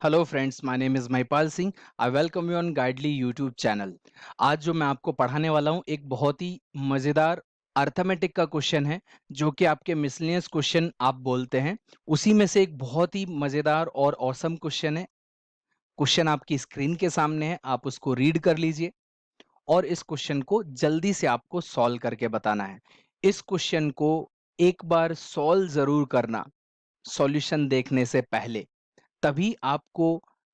Hello friends, my name is Mahipal Singh. I welcome you on गाइडली YouTube channel. आज जो मैं आपको पढ़ाने वाला हूँ एक बहुत ही मज़ेदार अर्थमेटिक का क्वेश्चन है, जो कि आपके मिसलेनियस क्वेश्चन आप बोलते हैं। उसी में से एक बहुत ही मज़ेदार और ऑसम क्वेश्चन है। क्वेश्चन आपकी स्क्रीन के सामने है, आप उसको रीड कर लीजिए और इस क्वेश्चन को जल्दी से आपको सॉल्व करके बताना है। इस क्वेश्चन को एक बार सॉल्व ज़रूर करना सॉल्यूशन देखने से पहले, तभी आपको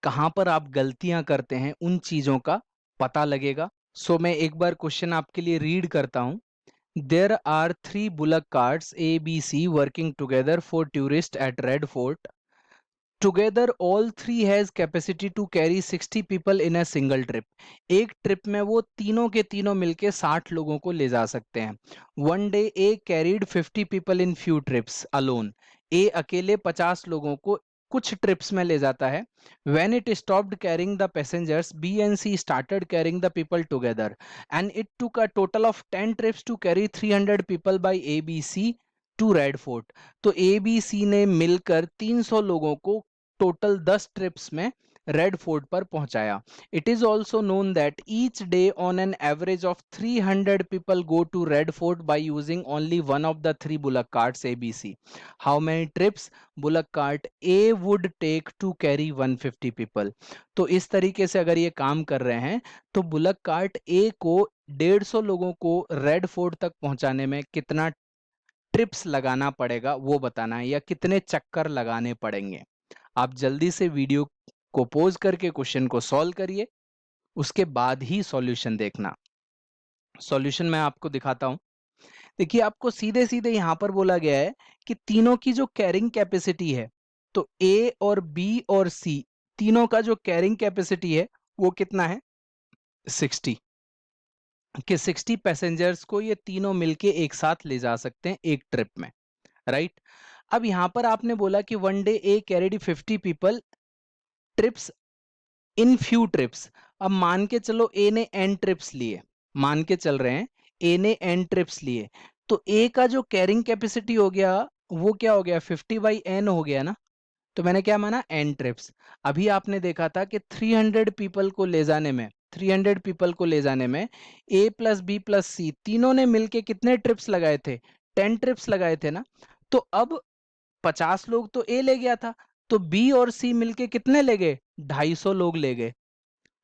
कहाँ पर आप गलतियाँ करते हैं उन चीज़ों का पता लगेगा। सो मैं एक बार क्वेश्चन आपके लिए रीड करता हूँ। There are 3 bullock carts A, B, C working together for tourist at Red Fort. Together all 3 has capacity to carry 60 people in a single trip. एक ट्रिप में वो तीनों के तीनों मिलके 60 लोगों को ले जा सकते हैं। One day A carried 50 people in few trips alone. A अकेले 50 लोगों को कुछ ट्रिप्स में ले जाता है। When it stopped carrying the passengers, B and C started carrying the people together and it took a total of 10 trips to carry 300 people by A B C to Red Fort. तो A B C ने मिलकर 300 लोगों को total 10 trips में Red Fort पर पहुंचाया। It is also known that each day on an average of 300 people go to Red fort by using only one of the three bullock carts ABC. How many trips bullock cart A would take to carry 150 people. तो इस तरीके से अगर ये काम कर रहे हैं तो बुलक कार्ट ए को 150 लोगों को रेड फोर्ट तक पहुंचाने में कितना ट्रिप्स लगाना पड़ेगा वो बताना है, या कितने चक्कर लगाने पड़ेंगे। आप जल्दी से वीडियो को पॉज करके क्वेश्चन को सॉल्व करिए, उसके बाद ही सॉल्यूशन देखना। सॉल्यूशन मैं आपको दिखाता हूं। देखिए, आपको सीधे सीधे यहां पर बोला गया है कि तीनों की जो कैरिंग कैपेसिटी है, तो ए और बी और सी तीनों का जो कैरिंग कैपेसिटी है वो कितना है, 60। कि 60 पैसेंजर्स को ये तीनों मिलके एक साथ ले जा सकते हैं एक ट्रिप में, राइट। अब यहां पर आपने बोला कि one day A carried 50 people trips in few trips. अब मान के चलो ए ने एन ट्रिप्स लिए, मान के चल रहे हैं ए ने एन ट्रिप्स लिए, तो ए का जो कैरिंग कैपेसिटी हो गया वो क्या हो गया, 50/n हो गया ना। तो मैंने क्या माना, एन ट्रिप्स। अभी आपने देखा था कि 300 पीपल को ले जाने में, 300 पीपल को ले जाने में ए प्लस बी प्लस सी तीनों ने मिलके कितने ट्रिप्स लगाए थे, 10 ट्रिप्स लगाए थे ना। तो अब 50 लोग तो ए ले गया था, तो बी और सी मिलके कितने ले गए, 250 लोग ले गए।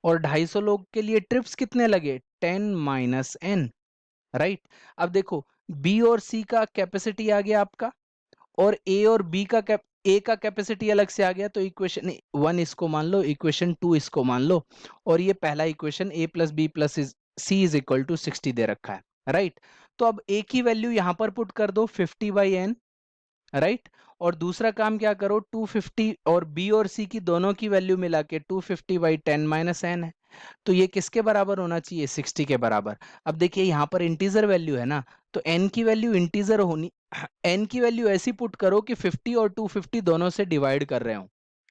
और 250 लोग के लिए ट्रिप्स कितने लगे, 10 - n, राइट। अब देखो, बी और सी का कैपेसिटी आ गया आपका, और ए और बी का ए का कैपेसिटी अलग से आ गया। तो इक्वेशन 1 इसको मान लो, इक्वेशन 2 इसको मान लो, और ये पहला equation A plus B plus C is equal to 60 दे रखा है, राइट। तो अब ए की वैल्यू यहां पर पुट कर दो 50/n, राइट। और दूसरा काम क्या करो, 250 और बी और सी की दोनों की वैल्यू मिला के 250/10 - n है। तो ये किसके बराबर होना चाहिए, 60 के बराबर। अब देखिए यहाँ पर इंटीजर वैल्यू है ना, तो n की वैल्यू इंटीजर होनी, n की वैल्यू ऐसी पुट करो कि 50 और 250 दोनों से डिवाइड कर रहे हो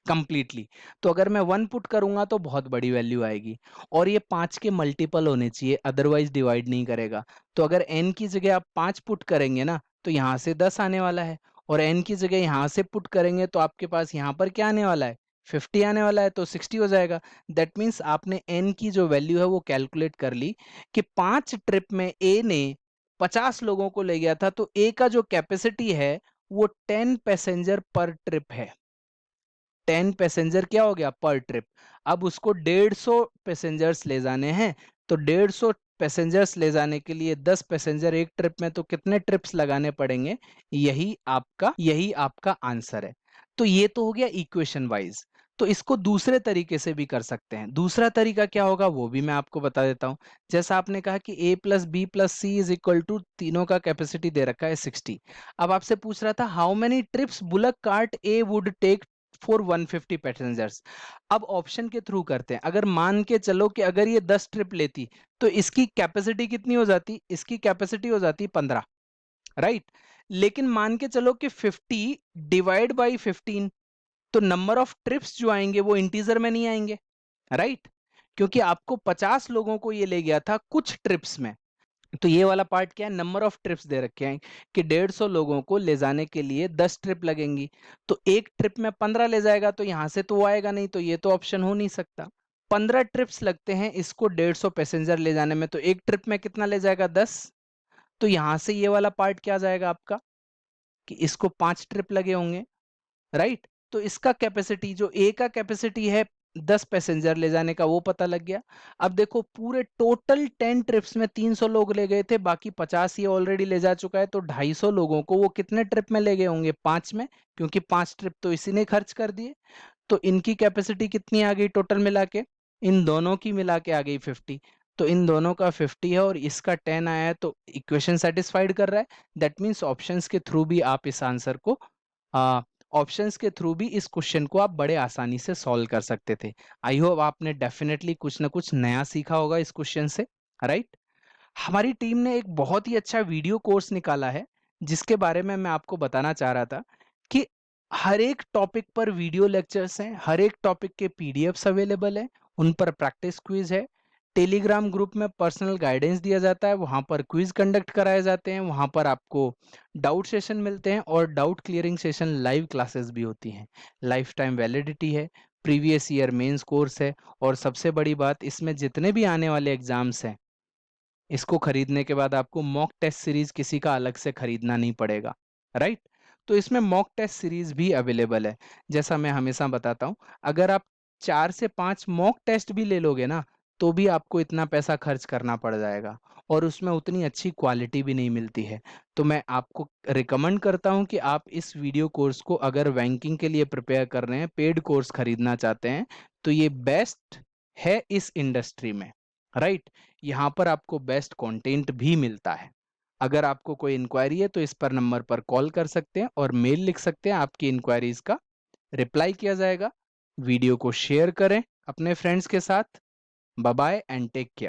कंप्लीटली। तो अगर मैं 1 पुट करूंगा तो बहुत बड़ी वैल्यू आएगी, और ये 5 के मल्टीपल होने चाहिए, अदरवाइज डिवाइड नहीं करेगा। तो अगर n की जगह आप 5 पुट करेंगे ना, तो यहाँ से 10 आने वाला है, और n की जगह यहाँ से पुट करेंगे तो आपके पास यहाँ पर क्या आने वाला है, 50 आने वाला है, तो 60 हो जाएगा। दैट मीन्स आपने n की जो वैल्यू है वो कैलकुलेट कर ली कि 5 ट्रिप में a ने 50 लोगों को ले गया था, तो a का जो कैपेसिटी है वो 10 पैसेंजर पर ट्रिप है। 10 पैसेंजर क्या हो गया, पर ट्रिप। अब उसको 150 पैसेंजर्स ले जाने हैं, तो 150 पैसेंजर्स ले जाने के लिए 10 पैसेंजर एक ट्रिप में, तो कितने ट्रिप्स लगाने पड़ेंगे, यही आपका आंसर है। तो ये तो हो गया इक्वेशन वाइज। तो इसको दूसरे तरीके से भी कर सकते हैं। दूसरा तरीका क्या होगा वो भी मैं आपको बता देता हूं। जैसा आपने कहा कि a plus B plus C is equal to, तीनों का कैपेसिटी दे रखा है 60। अब आपसे पूछ रहा था how many trips bullock cart A would take for 150 passengers. अब ऑप्शन के थ्रू करते हैं। अगर मान के चलो कि अगर ये 10 ट्रिप लेती, तो इसकी कैपेसिटी कितनी हो जाती, इसकी कैपेसिटी हो जाती 15, राइट। लेकिन मान के चलो कि 50 डिवाइड बाई 15, तो नंबर ऑफ ट्रिप्स जो आएंगे वो इंटीजर में नहीं आएंगे, राइट। क्योंकि आपको 50 लोगों को ये ले गया था कुछ ट्रिप्स में, तो ये वाला पार्ट क्या है, नंबर ऑफ ट्रिप्स दे रखे हैं कि 150 लोगों को ले जाने के लिए 10 ट्रिप लगेंगी। तो एक ट्रिप में 15 ले जाएगा तो यहाँ से तो वो आएगा नहीं, तो ये तो ऑप्शन हो नहीं सकता। 15 ट्रिप्स लगते हैं इसको 150 पैसेंजर ले जाने में, तो एक ट्रिप में कितना ले जाएगा, 10। तो यहाँ से ये वाला पार्ट क्या आ जाएगा आपका कि इसको 5 ट्रिप लगे होंगे, राइट। तो इसका कैपेसिटी, जो ए का कैपेसिटी है 10 पैसेंजर ले जाने का, वो पता लग गया। अब देखो पूरे टोटल 10 ट्रिप्स में 300 लोग ले गए थे, बाकी 50 ये ऑलरेडी ले जा चुका है, तो 250 लोगों को वो कितने ट्रिप में ले गए होंगे, 5 में, क्योंकि 5 ट्रिप तो इसी ने खर्च कर दिए। तो इनकी कैपेसिटी कितनी आ गई टोटल मिला के, इन दोनों की मिला के आ गई 50। तो इन दोनों का 50 है और इसका 10 आया है, तो इक्वेशन सेटिस्फाइड कर रहा है। दैट मीन्स ऑप्शंस के थ्रू भी आप इस आंसर को ऑप्शंस के थ्रू भी इस क्वेश्चन को आप बड़े आसानी से सॉल्व कर सकते थे। आई होप आपने डेफिनेटली कुछ ना कुछ नया सीखा होगा इस क्वेश्चन से, राइट। हमारी टीम ने एक बहुत ही अच्छा वीडियो कोर्स निकाला है, जिसके बारे में मैं आपको बताना चाह रहा था कि हर एक टॉपिक पर वीडियो लेक्चर्स हैं, हर एक टॉपिक के पीडीएफ्स अवेलेबल हैं, उन पर प्रैक्टिस क्विज है। टेलीग्राम ग्रुप में पर्सनल गाइडेंस दिया जाता है, वहाँ पर क्विज कंडक्ट कराए जाते हैं, वहाँ पर आपको डाउट सेशन मिलते हैं और doubt clearing session live classes भी होती हैं। लाइफ टाइम वैलिडिटी है, प्रीवियस ईयर मेंस कोर्स है, और सबसे बड़ी बात, इसमें जितने भी आने वाले एग्जाम्स हैं, इसको खरीदने के बाद आपको मॉक टेस्ट सीरीज किसी का अलग से खरीदना नहीं पड़ेगा, राइट। तो इसमें मॉक टेस्ट सीरीज भी अवेलेबल है। जैसा मैं हमेशा बताता हूँ, अगर आप 4 से 5 मॉक टेस्ट भी ले लोगे ना, तो भी आपको इतना पैसा खर्च करना पड़ जाएगा और उसमें उतनी अच्छी क्वालिटी भी नहीं मिलती है। तो मैं आपको रिकमेंड करता हूँ कि आप इस वीडियो कोर्स को, अगर बैंकिंग के लिए प्रिपेयर कर रहे हैं, पेड कोर्स खरीदना चाहते हैं, तो ये बेस्ट है इस इंडस्ट्री में, राइट। यहाँ पर आपको बेस्ट कंटेंट भी मिलता है। अगर आपको कोई इंक्वायरी है तो इस पर नंबर पर कॉल कर सकते हैं और मेल लिख सकते हैं, आपकी इंक्वायरीज का रिप्लाई किया जाएगा। वीडियो को शेयर करें अपने फ्रेंड्स के साथ। Bye bye and take care.